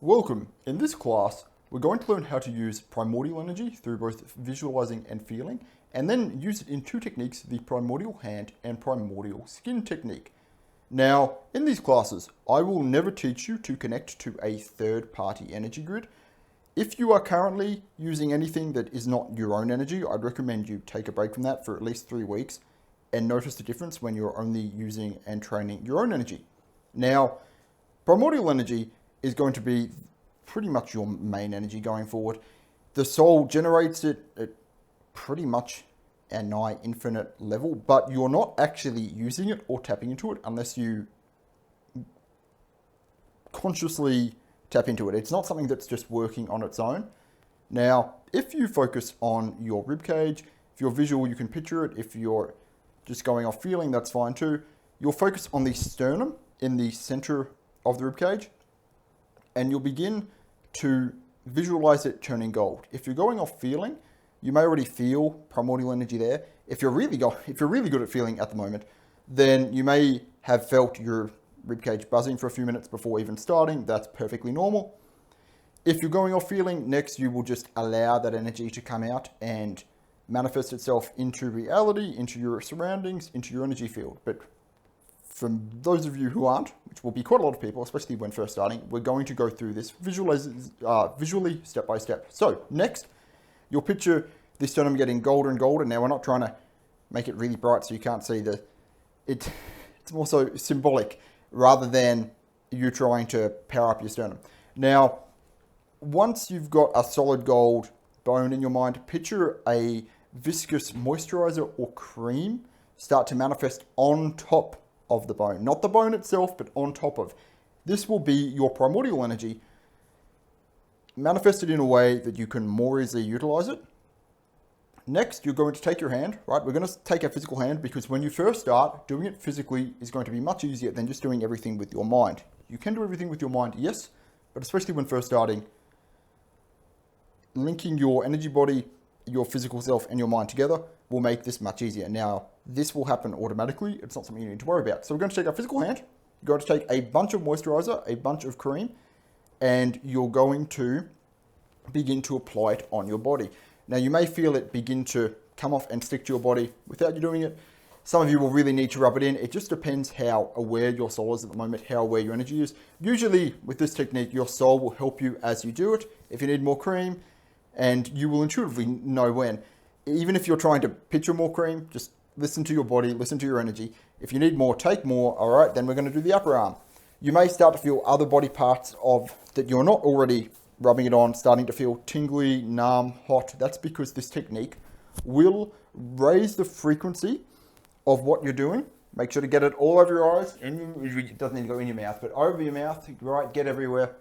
Welcome. In this class, we're going to learn how to use primordial energy through both visualizing and feeling, and then use it in two techniques, the primordial hand and primordial skin technique. Now, in these classes, I will never teach you to connect to a third-party energy grid. If you are currently using anything that is not your own energy, I'd recommend you take a break from that for at least 3 weeks and notice the difference when you're only using and training your own energy. Now, primordial energy is going to be pretty much your main energy going forward. The soul generates it at pretty much a nigh infinite level, but you're not actually using it or tapping into it unless you consciously tap into it. It's not something that's just working on its own. Now, if you focus on your rib cage, if you're visual, you can picture it. If you're just going off feeling, that's fine too. You'll focus on the sternum in the center of the rib cage, and you'll begin to visualize it turning gold. If you're going off feeling, you may already feel primordial energy there. If you're really good at feeling at the moment, then you may have felt your ribcage buzzing for a few minutes before even starting. That's perfectly normal. If you're going off feeling, next you will just allow that energy to come out and manifest itself into reality, into your surroundings, into your energy field. But from those of you who aren't, which will be quite a lot of people, especially when first starting, we're going to go through this visually step by step. So next, you'll picture the sternum getting golder and golder. Now, we're not trying to make it really bright so you can't see it's more so symbolic rather than you trying to power up your sternum. Now, once you've got a solid gold bone in your mind, picture a viscous moisturizer or cream start to manifest on top of the bone. Not the bone itself, but on top of. This will be your primordial energy manifested in a way that you can more easily utilize it. Next, you're going to take your hand, right? We're going to take a physical hand because when you first start, doing it physically is going to be much easier than just doing everything with your mind. You can do everything with your mind, yes, but especially when first starting, linking your energy body, your physical self, and your mind together will make this much easier. Now, this will happen automatically. It's not something you need to worry about. So we're going to take our physical hand. You're going to take a bunch of moisturizer, a bunch of cream, and you're going to begin to apply it on your body. Now, you may feel it begin to come off and stick to your body without you doing it. Some of you will really need to rub it in. It just depends how aware your soul is at the moment, how aware your energy is. Usually with this technique, your soul will help you as you do it. If you need more cream, and you will intuitively know when. Even if you're trying to picture more cream, just listen to your body, listen to your energy. If you need more, take more. All right, then we're going to do the upper arm. You may start to feel other body parts that you're not already rubbing it on, starting to feel tingly, numb, hot. That's because this technique will raise the frequency of what you're doing. Make sure to get it all over your eyes. It doesn't need to go in your mouth, but over your mouth, right, get everywhere.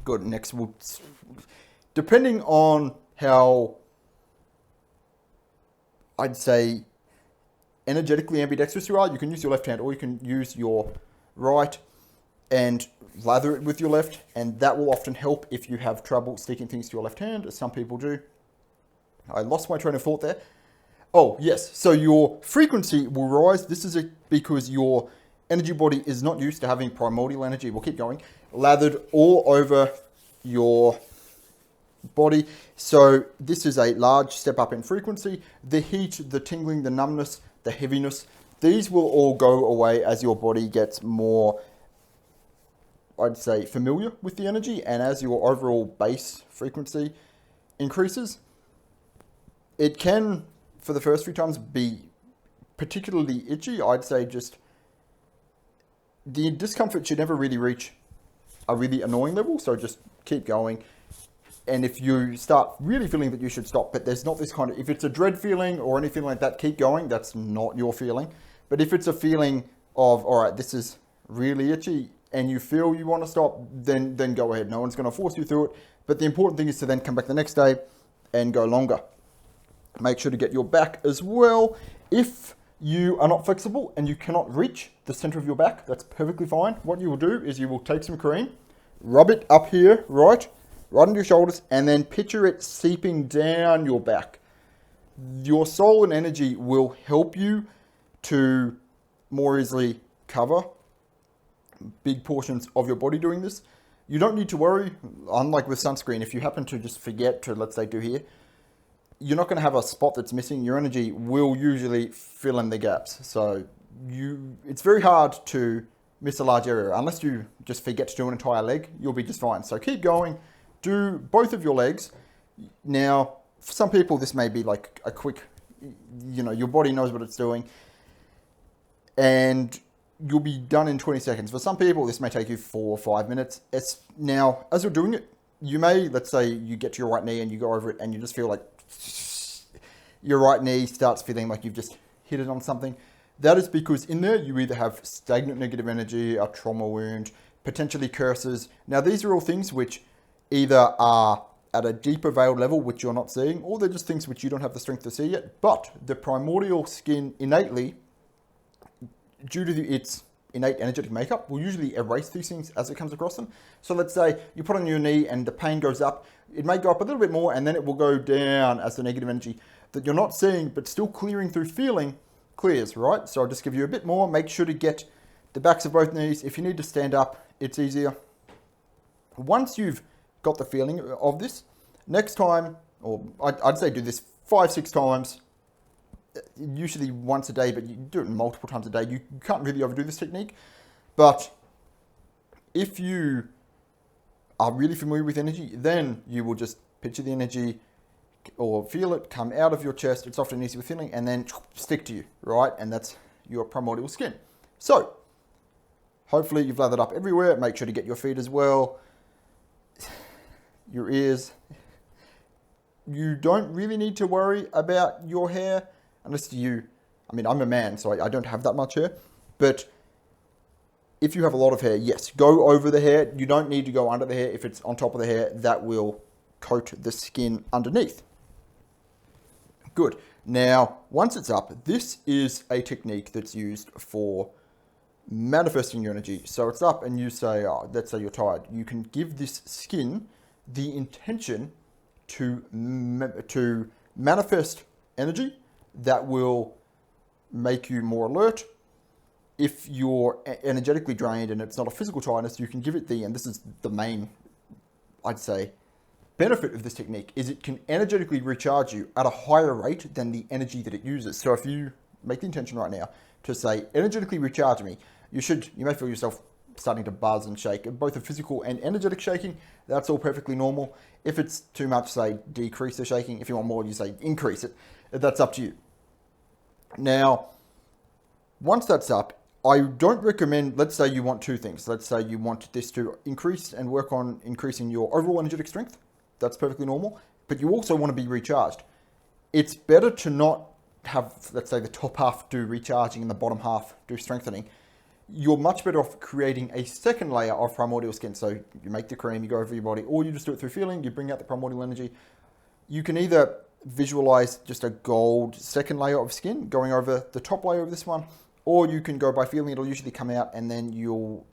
Good. Next, depending on how, I'd say, energetically ambidextrous you are, you can use your left hand or you can use your right and lather it with your left, and that will often help if you have trouble sticking things to your left hand, as some people do. I lost my train of thought there. Oh, yes, so your frequency will rise. This is because your energy body is not used to having primordial energy. We'll keep going. Lathered all over your body. So this is a large step up in frequency. The heat, the tingling, the numbness, the heaviness, these will all go away as your body gets more, I'd say, familiar with the energy, and as your overall base frequency increases. It can, for the first few times, be particularly itchy. I'd say just the discomfort should never really reach a really annoying level, so just keep going. And if you start really feeling that you should stop, but there's not this kind of, if it's a dread feeling or anything like that, keep going. That's not your feeling. But if it's a feeling of, all right, this is really itchy and you feel you want to stop, then go ahead. No one's going to force you through it. But the important thing is to then come back the next day and go longer. Make sure to get your back as well. If you are not flexible and you cannot reach the center of your back, that's perfectly fine. What you will do is you will take some cream, rub it up here, right under your shoulders, and then picture it seeping down your back. Your soul and energy will help you to more easily cover big portions of your body doing this. You don't need to worry. Unlike with sunscreen, if you happen to just forget to, let's say, do here, you're not going to have a spot that's missing. Your energy will usually fill in the gaps. So it's very hard to miss a large area. Unless you just forget to do an entire leg, you'll be just fine. So keep going. Do both of your legs. Now, for some people, this may be like a quick, your body knows what it's doing. And you'll be done in 20 seconds. For some people, this may take you 4 or 5 minutes. Now, as you're doing it, you may, let's say you get to your right knee and you go over it and you just feel like your right knee starts feeling like you've just hit it on something. That is because in there, you either have stagnant negative energy, a trauma wound, potentially curses. Now, these are all things which either are at a deeper veiled level, which you're not seeing, or they're just things which you don't have the strength to see yet. But the primordial skin innately, due to its innate energetic makeup, will usually erase these things as it comes across them. So let's say you put on your knee and the pain goes up. It may go up a little bit more and then it will go down as the negative energy that you're not seeing but still clearing through feeling clears, right? So I'll just give you a bit more. Make sure to get the backs of both knees. If you need to stand up, it's easier. Once you've got the feeling of this, next time, or I'd say do this 5-6 times, usually once a day, but you do it multiple times a day. You can't really overdo this technique. But if you are really familiar with energy, then you will just picture the energy or feel it come out of your chest. It's often easy with feeling and then stick to you, right? And that's your primordial skin. So hopefully you've lathered up everywhere. Make sure to get your feet as well, your ears. You don't really need to worry about your hair unless I'm a man, so I don't have that much hair. But if you have a lot of hair, yes, go over the hair. You don't need to go under the hair. If it's on top of the hair, that will coat the skin underneath. Good. Now, once it's up, this is a technique that's used for manifesting your energy. So it's up and you say, let's say you're tired. You can give this skin the intention to manifest energy that will make you more alert. If you're energetically drained and it's not a physical tiredness, you can give it and this is the main, I'd say, benefit of this technique, is it can energetically recharge you at a higher rate than the energy that it uses. So if you make the intention right now to say, energetically recharge me, you may feel yourself starting to buzz and shake, both a physical and energetic shaking. That's all perfectly normal. If it's too much, say, decrease the shaking. If you want more, you say, increase it. That's up to you. Now, once that's up, I don't recommend, let's say you want two things. Let's say you want this to increase and work on increasing your overall energetic strength. That's perfectly normal. But you also want to be recharged. It's better to not have, let's say, the top half do recharging and the bottom half do strengthening. You're much better off creating a second layer of primordial skin. So you make the cream, you go over your body, or you just do it through feeling, you bring out the primordial energy. You can either visualize just a gold second layer of skin going over the top layer of this one, or you can go by feeling. It'll usually come out and then you'll,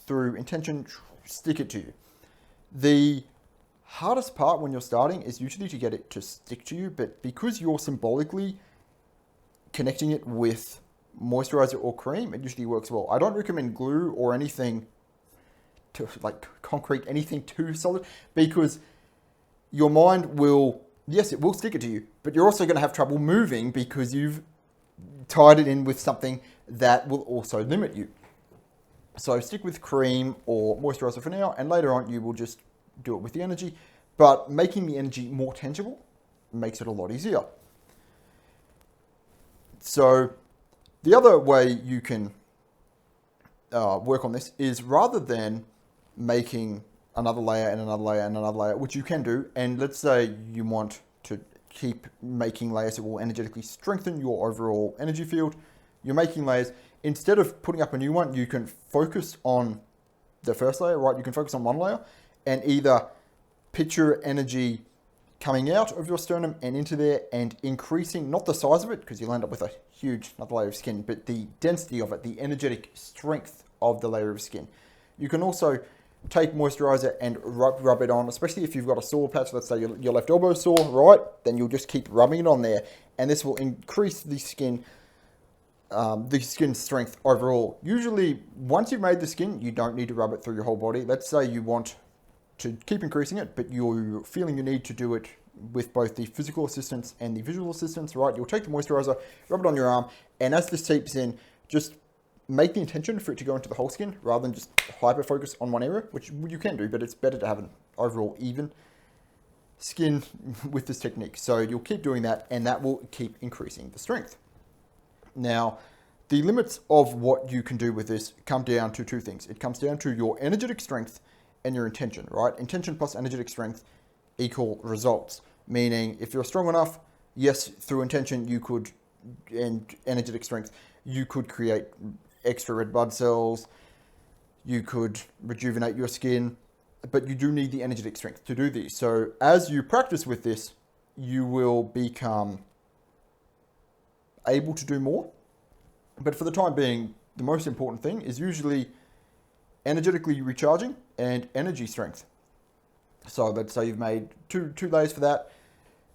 through intention, stick it to you. The hardest part when you're starting is usually to get it to stick to you, but because you're symbolically connecting it with moisturizer or cream, it usually works well. I don't recommend glue or anything to like concrete, anything too solid, because your mind will, yes, it will stick it to you, but you're also going to have trouble moving because you've tied it in with something that will also limit you. So stick with cream or moisturizer for now, and later on you will just do it with the energy, but making the energy more tangible makes it a lot easier. So the other way you can work on this is, rather than making another layer and another layer and another layer, which you can do, and let's say you want to keep making layers that will energetically strengthen your overall energy field, you're making layers. Instead of putting up a new one, you can focus on the first layer, right? You can focus on one layer and either picture energy coming out of your sternum and into there and increasing, not the size of it, because you'll end up with a huge another layer of skin, but the density of it, the energetic strength of the layer of skin. You can also take moisturizer and rub it on, especially if you've got a sore patch. Let's say your left elbow is sore, right? Then you'll just keep rubbing it on there, and this will increase the skin strength overall. Usually, once you've made the skin, you don't need to rub it through your whole body. Let's say you want to keep increasing it, but you're feeling you need to do it with both the physical assistance and the visual assistance, right? You'll take the moisturizer, rub it on your arm, and as this seeps in, just make the intention for it to go into the whole skin rather than just hyper focus on one area, which you can do, but it's better to have an overall even skin with this technique. So you'll keep doing that, and that will keep increasing the strength. Now, the limits of what you can do with this come down to two things. It comes down to your energetic strength and your intention, right? Intention plus energetic strength equal results. Meaning, if you're strong enough, yes, through intention you could, and energetic strength, you could create extra red blood cells, you could rejuvenate your skin, but you do need the energetic strength to do these. So as you practice with this, you will become able to do more. But for the time being, the most important thing is usually energetically recharging and energy strength. So let's say you've made two layers for that,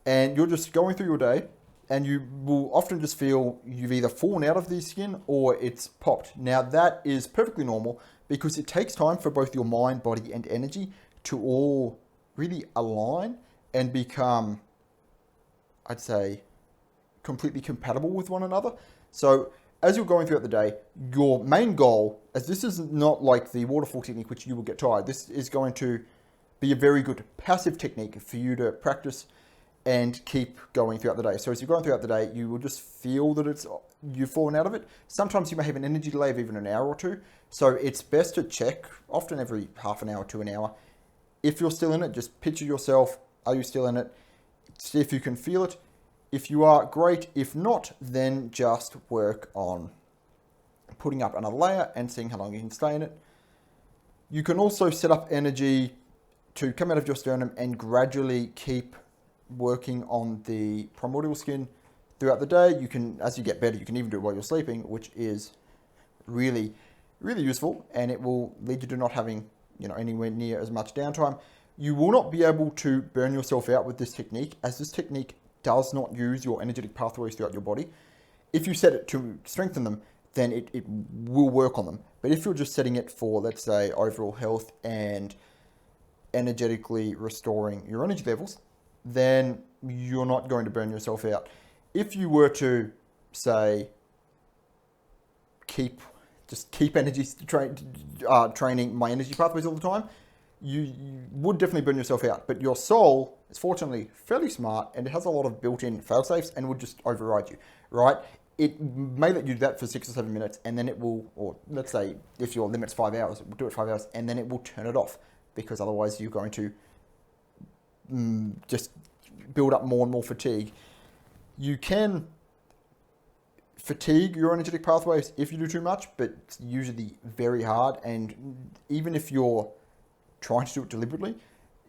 and you're just going through your day, and you will often just feel you've either fallen out of the skin or it's popped. Now that is perfectly normal because it takes time for both your mind, body, and energy to all really align and become, I'd say, completely compatible with one another. So as you're going throughout the day, your main goal, as this is not like the waterfall technique, which you will get tired, this is going to be a very good passive technique for you to practice and keep going throughout the day. So as you're going throughout the day, you will just feel that you've fallen out of it. Sometimes you may have an energy delay of even an hour or two. So it's best to check, often every half an hour to an hour. If you're still in it, just picture yourself. Are you still in it? See if you can feel it. If you are, great. If not, then just work on putting up another layer and seeing how long you can stay in it. You can also set up energy to come out of your sternum and gradually keep working on the primordial skin throughout the day. You can, as you get better, you can even do it while you're sleeping, which is really, really useful, and it will lead you to not having, anywhere near as much downtime. You will not be able to burn yourself out with this technique, as this technique does not use your energetic pathways throughout your body. If you set it to strengthen them, then it will work on them. But if you're just setting it for, let's say, overall health and energetically restoring your energy levels, then you're not going to burn yourself out. If you were to, say, keep energy training my energy pathways all the time, you would definitely burn yourself out. But your soul is fortunately fairly smart, and it has a lot of built-in fail-safes and would just override you, right? It may let you do that for 6 or 7 minutes, and then it will, or let's say if your limit's 5 hours, it will do it 5 hours, and then it will turn it off, because otherwise you're going to just build up more and more fatigue. You can fatigue your energetic pathways if you do too much, but it's usually very hard, and even if you're trying to do it deliberately,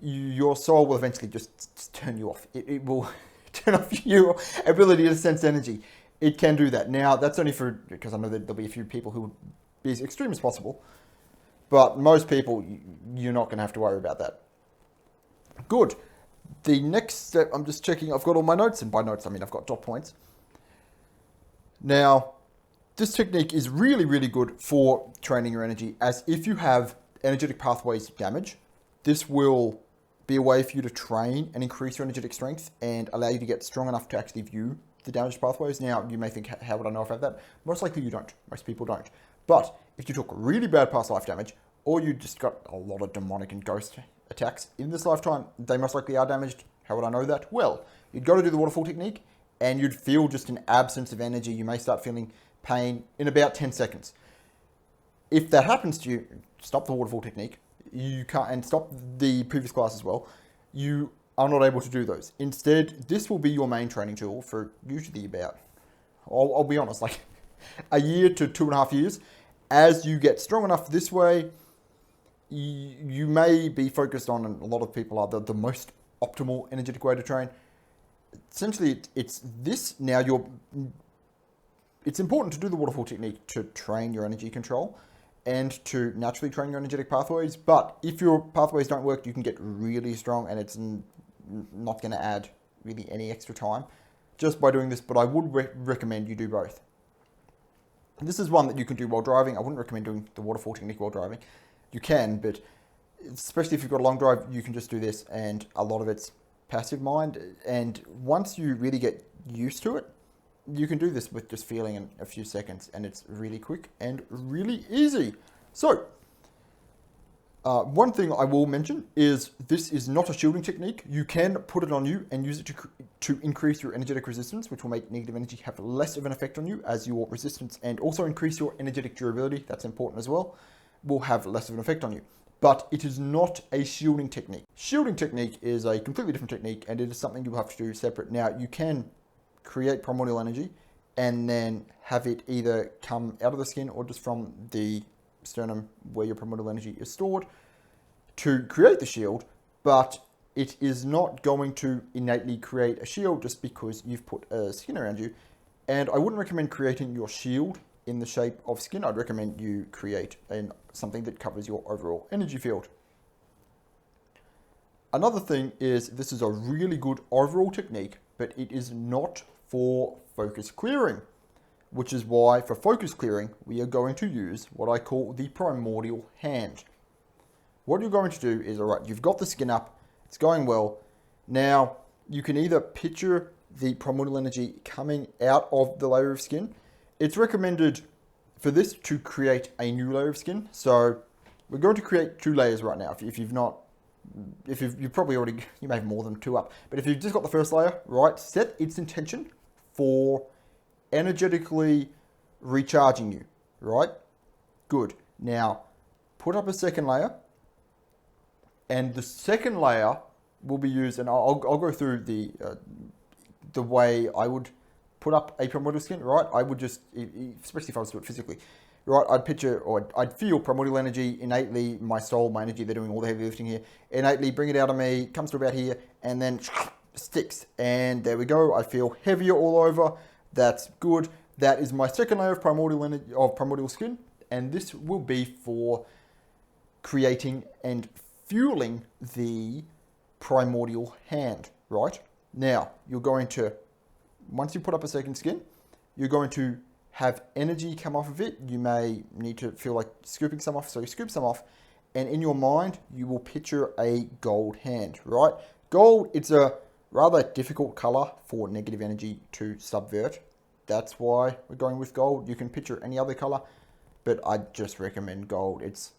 your soul will eventually just turn you off. It will turn off your ability to sense energy. It can do that. Now, that's only because I know that there'll be a few people who will be as extreme as possible, but most people, you're not going to have to worry about that. Good. The next step, I'm just checking, I've got all my notes, and by notes, I mean I've got dot points. Now, this technique is really, really good for training your energy, as if you have energetic pathways damage, this will be a way for you to train and increase your energetic strength and allow you to get strong enough to actually view the damaged pathways. Now, you may think, how would I know if I have that? Most likely you don't. Most people don't. But if you took really bad past life damage, or you just got a lot of demonic and ghost attacks in this lifetime, they most likely are damaged. How would I know that? Well, you'd go to do the waterfall technique, and you'd feel just an absence of energy. You may start feeling pain in about 10 seconds. If that happens to you, stop the waterfall technique. You can't, and stop the previous class as well. You are not able to do those. Instead, this will be your main training tool for usually about, I'll be honest, like a year to 2.5 years. As you get strong enough this way, you may be focused on, and a lot of people are, the most optimal energetic way to train. Essentially, it's this. Now, it's important to do the waterfall technique to train your energy control and to naturally train your energetic pathways. But if your pathways don't work, you can get really strong, and it's not going to add really any extra time just by doing this. But I would recommend you do both. This is one that you can do while driving. I wouldn't recommend doing the waterfall technique while driving. You can, but especially if you've got a long drive, you can just do this, and a lot of it's passive mind. And once you really get used to it, you can do this with just feeling in a few seconds, and it's really quick and really easy. So, one thing I will mention is this is not a shielding technique. You can put it on you and use it to increase your energetic resistance, which will make negative energy have less of an effect on you, as your resistance and also increase your energetic durability. That's important as well. Will have less of an effect on you. But it is not a shielding technique. Shielding technique is a completely different technique, and it is something you'll have to do separate. Now, you can create primordial energy and then have it either come out of the skin or just from the sternum where your primordial energy is stored to create the shield, but it is not going to innately create a shield just because you've put a skin around you. And I wouldn't recommend creating your shield in the shape of skin. I'd recommend you create something that covers your overall energy field. Another thing is this is a really good overall technique, but it is not for focus clearing, which is why for focus clearing, we are going to use what I call the primordial hand. What you're going to do is, all right, you've got the skin up, it's going well. Now, you can either picture the primordial energy coming out of the layer of skin. It's recommended for this to create a new layer of skin. So we're going to create 2 layers right now. If you've probably already, you may have more than 2 up, but if you've just got the first layer, right, set its intention for energetically recharging you, right? Good. Now, put up a second layer, and the second layer will be used, and I'll go through the way I would put up a primordial skin, right? I would just, especially if I was to do it physically, right? I'd picture, or I'd feel primordial energy innately, my soul, my energy, they're doing all the heavy lifting here, innately bring it out of me, comes to about here, and then sticks. And there we go. I feel heavier all over. That's good. That is my second layer of primordial energy, of primordial skin, and this will be for creating and fueling the primordial hand, right? Now, you're going to, once you put up a second skin, you're going to have energy come off of it. You may need to feel like scooping some off, so you scoop some off, and in your mind, you will picture a gold hand, right? Gold, it's a rather difficult color for negative energy to subvert. That's why we're going with gold. You can picture any other color, but I just recommend gold. It's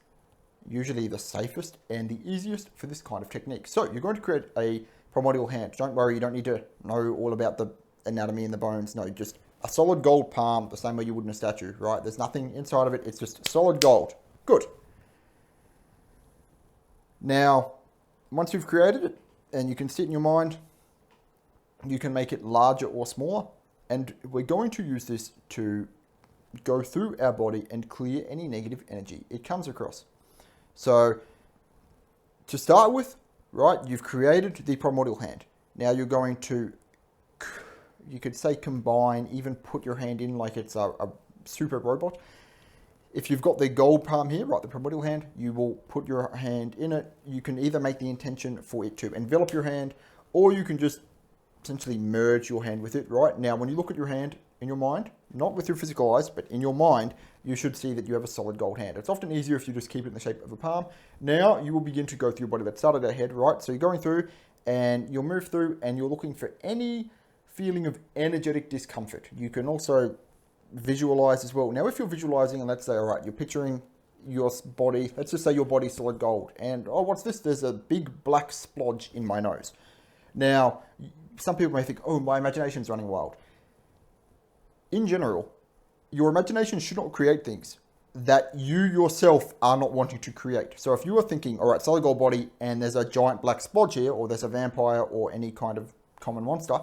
usually the safest and the easiest for this kind of technique. So you're going to create a primordial hand. Don't worry, you don't need to know all about the anatomy and the bones. No, just a solid gold palm, the same way you would in a statue, right? There's nothing inside of it. It's just solid gold. Good. Now, once you've created it, and you can see it in your mind, you can make it larger or smaller. And we're going to use this to go through our body and clear any negative energy it comes across. So, to start with, right, you've created the primordial hand. Now you're going to, you could say combine, even put your hand in like it's a super robot. If you've got the gold palm here, right, the primordial hand, you will put your hand in it. You can either make the intention for it to envelop your hand, or you can just essentially merge your hand with it, right? Now, when you look at your hand in your mind, not with your physical eyes, but in your mind, you should see that you have a solid gold hand. It's often easier if you just keep it in the shape of a palm. Now, you will begin to go through your body. That started our head, right? So you're going through, and you'll move through, and you're looking for any feeling of energetic discomfort. You can also visualize as well. Now, if you're visualizing, and let's say, all right, you're picturing your body, let's just say your body's solid gold, and, oh, what's this? There's a big black splodge in my nose. Now, some people may think, oh, my imagination's running wild. In general, your imagination should not create things that you yourself are not wanting to create. So if you are thinking, all right, solid gold body, and there's a giant black splodge here, or there's a vampire or any kind of common monster,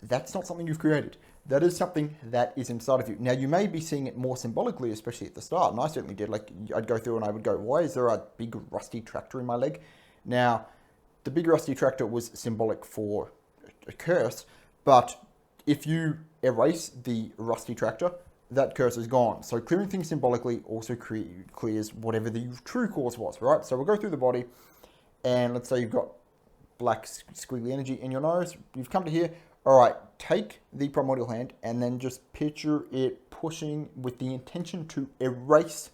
that's not something you've created. That is something that is inside of you. Now, you may be seeing it more symbolically, especially at the start, and I certainly did. Like, I'd go through and I would go, why is there a big rusty tractor in my leg? Now, the big rusty tractor was symbolic for a curse, but if you erase the rusty tractor, that curse is gone. So clearing things symbolically also clears whatever the true cause was, right? So we'll go through the body, and let's say you've got black squiggly energy in your nose. You've come to here. All right, take the primordial hand and then just picture it pushing with the intention to erase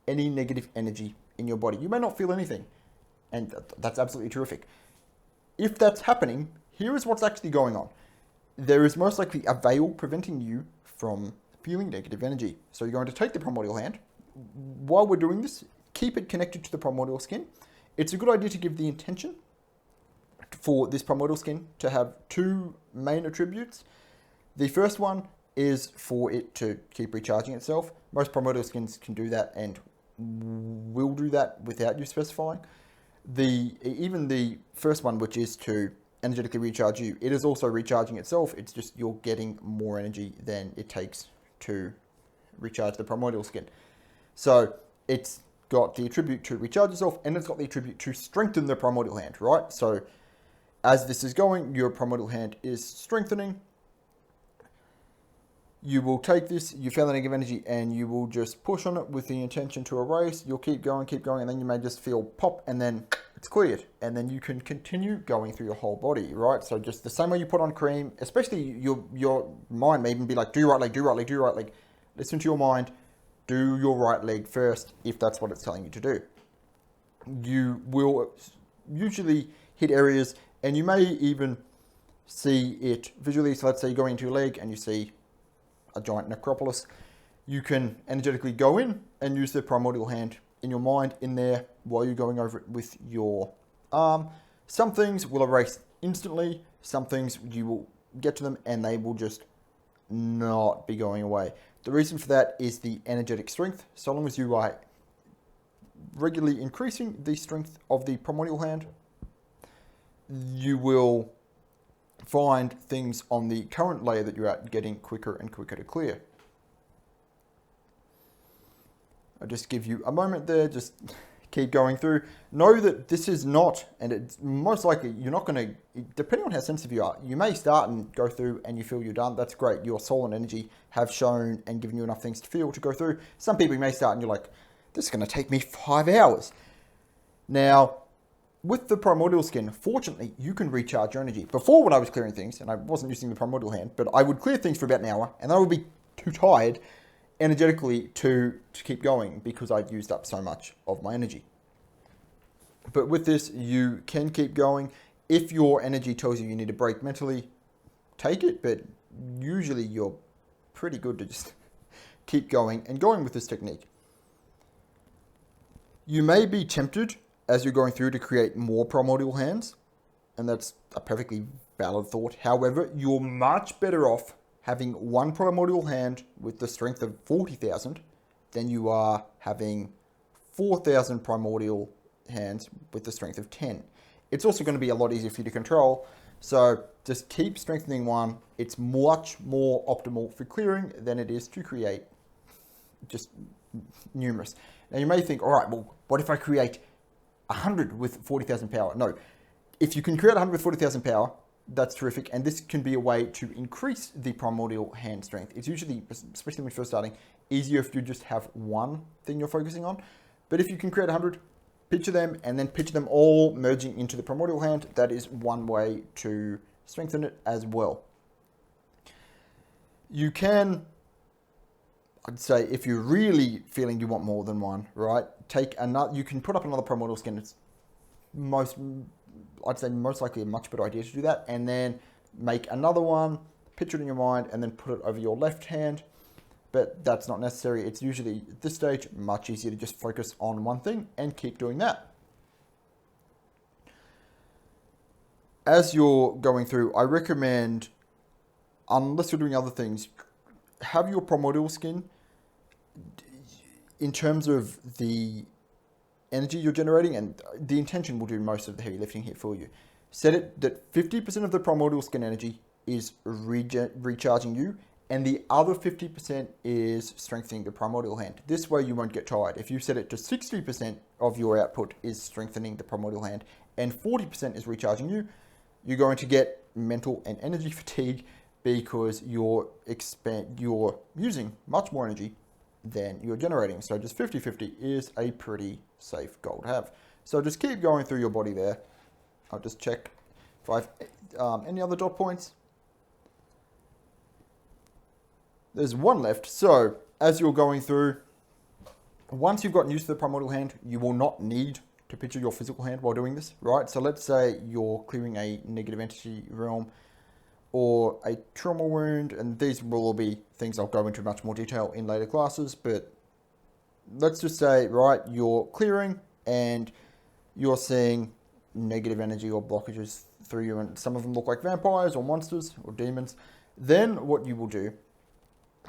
any negative energy in your body. You may not feel anything, and that's absolutely terrific. If that's happening, here is what's actually going on. There is most likely a veil preventing you from feeling negative energy. So you're going to take the primordial hand. While we're doing this, keep it connected to the primordial skin. It's a good idea to give the intention for this primordial skin to have two main attributes. The first one is for it to keep recharging itself. Most primordial skins can do that and will do that without you specifying. Even the first one, which is to energetically recharge you, it is also recharging itself. It's just you're getting more energy than it takes to recharge the primordial skin. So it's got the attribute to recharge itself, and it's got the attribute to strengthen the primordial hand, right? So as this is going, your primordial hand is strengthening. You will take this, you feel the negative energy, and you will just push on it with the intention to erase. You'll keep going, and then you may just feel pop, and then it's cleared. And then you can continue going through your whole body, right? So just the same way you put on cream, especially your mind may even be like, do your right leg, do your right leg, do your right leg. Listen to your mind, do your right leg first, if that's what it's telling you to do. You will usually hit areas, and you may even see it visually. So let's say you're going into your leg, and you see a giant necropolis. You can energetically go in and use the primordial hand in your mind in there while you're going over it with your arm. Some things will erase instantly. Some things you will get to them and they will just not be going away. The reason for that is the energetic strength. So long as you are regularly increasing the strength of the primordial hand, you will find things on the current layer that you're at getting quicker and quicker to clear. I'll just give you a moment there, just keep going through. Know that this is not, and it's most likely you're not going to, depending on how sensitive you are, you may start and go through and you feel you're done. That's great. Your soul and energy have shown and given you enough things to feel to go through. Some people, you may start and you're like, this is going to take me 5 hours. Now, with the primordial skin, fortunately, you can recharge your energy. Before, when I was clearing things, and I wasn't using the primordial hand, but I would clear things for about an hour, and I would be too tired energetically to keep going because I'd used up so much of my energy. But with this, you can keep going. If your energy tells you you need a break mentally, take it, but usually you're pretty good to just keep going and going with this technique. You may be tempted as you're going through to create more primordial hands, and that's a perfectly valid thought. However, you're much better off having one primordial hand with the strength of 40,000 than you are having 4,000 primordial hands with the strength of 10. It's also going to be a lot easier for you to control, so just keep strengthening one. It's much more optimal for clearing than it is to create just numerous. Now you may think, all right, well, what if I create 100 with 40,000 power? No, if you can create 100 with 40,000 power, that's terrific, and this can be a way to increase the primordial hand strength. It's usually, especially when you're first starting, easier if you just have one thing you're focusing on. But if you can create 100, picture them, and then picture them all merging into the primordial hand. That is one way to strengthen it as well. You can, I'd say, if you're really feeling you want more than one, right, take another, you can put up another primordial skin. It's I'd say most likely a much better idea to do that, and then make another one, picture it in your mind, and then put it over your left hand. But that's not necessary. It's usually, at this stage, much easier to just focus on one thing and keep doing that. As you're going through, I recommend, unless you're doing other things, have your primordial skin, in terms of the energy you're generating, and the intention will do most of the heavy lifting here for you. Set it that 50% of the primordial skin energy is recharging you, and the other 50% is strengthening the primordial hand. This way you won't get tired. If you set it to 60% of your output is strengthening the primordial hand and 40% is recharging you, you're going to get mental and energy fatigue because you're using much more energy than you're generating. So just 50-50 is a pretty safe goal to have. So just keep going through your body there. I'll just check if I have any other dot points. There's one left. So as you're going through, Once you've gotten used to the primordial hand, you will not need to picture your physical hand while doing this, right? So let's say you're clearing a negative entity realm or a trauma wound, and these will all be things I'll go into much more detail in later classes, but let's just say, right, you're clearing and you're seeing negative energy or blockages through you, and some of them look like vampires or monsters or demons. Then what you will do,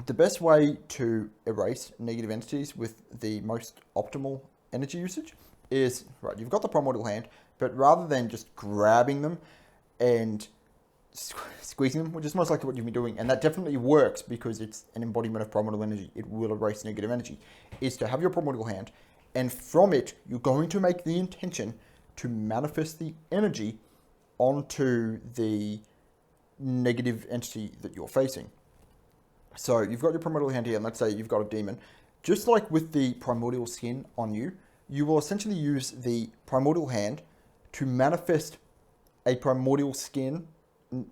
the best way to erase negative entities with the most optimal energy usage is, right, you've got the primordial hand, but rather than just grabbing them and squeezing them, which is most likely what you've been doing, and that definitely works because it's an embodiment of primordial energy, it will erase negative energy, is to have your primordial hand, and from it, you're going to make the intention to manifest the energy onto the negative entity that you're facing. So you've got your primordial hand here, and let's say you've got a demon. Just like with the primordial skin on you, you will essentially use the primordial hand to manifest a primordial skin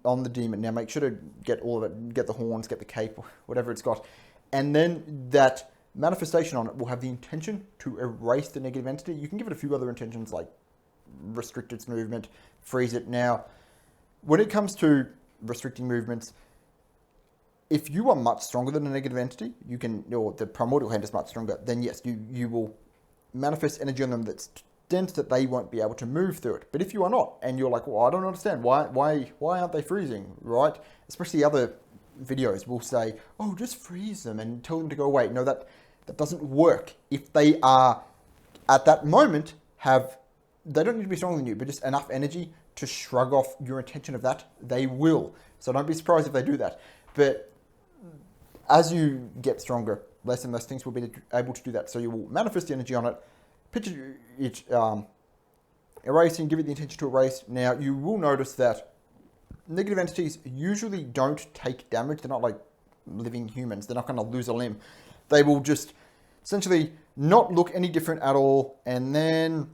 on the demon. Now make sure to get all of it, get the horns, get the cape, whatever it's got. And then that manifestation on it will have the intention to erase the negative entity. You can give it a few other intentions like restrict its movement, freeze it. Now, when it comes to restricting movements, if you are much stronger than a negative entity, you can, or the primordial hand is much stronger, then yes, you will manifest energy on them that's dense that they won't be able to move through it. But if you are not, and you're like, well, I don't understand, why aren't they freezing, right? Especially other videos will say, oh, just freeze them and tell them to go away. No, that doesn't work. If they are, at that moment, they don't need to be stronger than you, but just enough energy to shrug off your intention of that, they will. So don't be surprised if they do that. But as you get stronger, less and less things will be able to do that. So you will manifest the energy on it, picture it erasing, give it the intention to erase. Now, you will notice that negative entities usually don't take damage. They're not like living humans. They're not going to lose a limb. They will just essentially not look any different at all. And then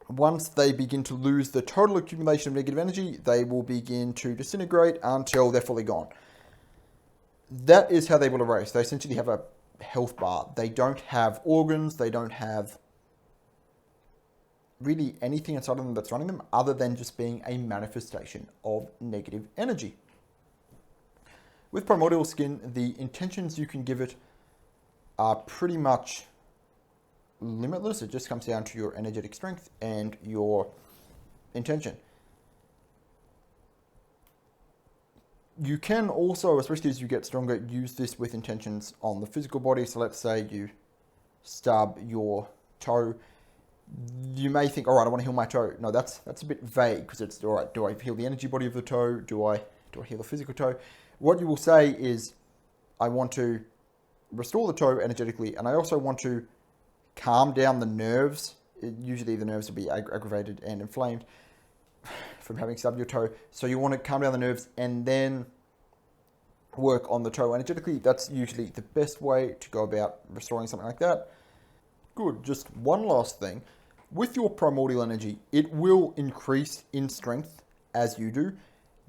once they begin to lose the total accumulation of negative energy, they will begin to disintegrate until they're fully gone. That is how they will erase. They essentially have a health bar. They don't have organs. They don't have really anything inside of them that's running them other than just being a manifestation of negative energy. With primordial skin, the intentions you can give it are pretty much limitless. It just comes down to your energetic strength and your intention. You can also, especially as you get stronger, use this with intentions on the physical body. So let's say you stub your toe. You may think, all right, I want to heal my toe. No, that's a bit vague because it's, all right, do I heal the energy body of the toe? Do I heal the physical toe? What you will say is, I want to restore the toe energetically, and I also want to calm down the nerves. Usually the nerves will be aggravated and inflamed from having stubbed your toe. So you want to calm down the nerves and then work on the toe energetically. That's usually the best way to go about restoring something like that. Good. Just one last thing. With your primordial energy, it will increase in strength as you do.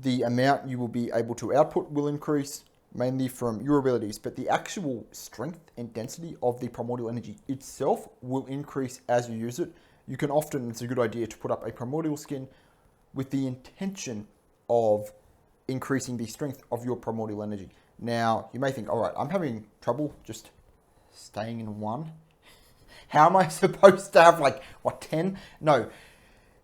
The amount you will be able to output will increase, mainly from your abilities, but the actual strength and density of the primordial energy itself will increase as you use it. You can often, it's a good idea to put up a primordial skin with the intention of increasing the strength of your primordial energy. Now, you may think, all right, I'm having trouble just staying in one. How am I supposed to have 10? No.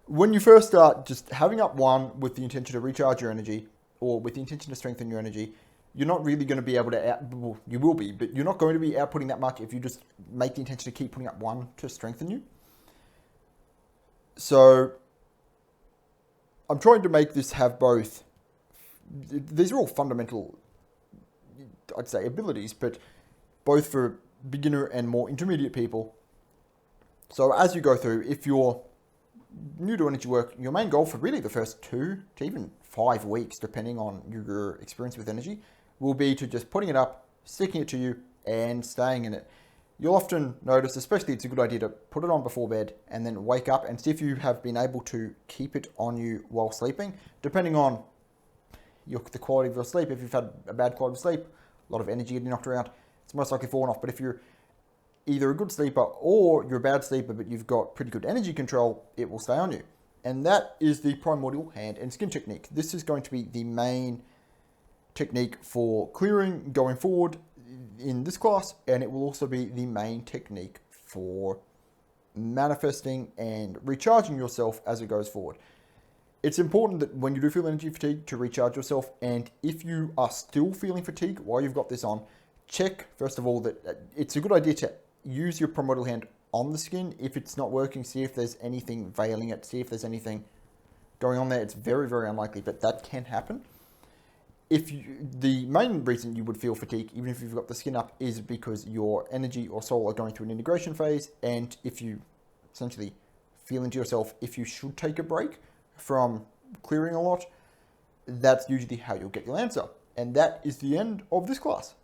When you first start just having up one with the intention to recharge your energy or with the intention to strengthen your energy, you're not really going to be able to well, you will be, but you're not going to be outputting that much if you just make the intention to keep putting up one to strengthen you. So I'm trying to make this have both. These are all fundamental, I'd say, abilities, but both for beginner and more intermediate people. So as you go through, if you're new to energy work, your main goal for really the first 2 to even 5 weeks, depending on your experience with energy, will be to just putting it up, sticking it to you, and staying in it. You'll often notice, especially it's a good idea to put it on before bed and then wake up and see if you have been able to keep it on you while sleeping. Depending on the quality of your sleep, if you've had a bad quality of sleep, a lot of energy getting knocked around, it's most likely fallen off. But if you're either a good sleeper or you're a bad sleeper, but you've got pretty good energy control, it will stay on you. And that is the Primordial hand and skin technique. This is going to be the main technique for clearing going forward in this class, and it will also be the main technique for manifesting and recharging yourself as it goes forward. It's important that when you do feel energy fatigue to recharge yourself, and if you are still feeling fatigue while you've got this on, check first of all that it's a good idea to use your Primordial hand on the skin. If it's not working, see if there's anything veiling it, see if there's anything going on there. It's very, very unlikely, but that can happen. The main reason you would feel fatigue, even if you've got the skin up, is because your energy or soul are going through an integration phase, and if you essentially feel into yourself, if you should take a break from clearing a lot, that's usually how you'll get your answer. And that is the end of this class.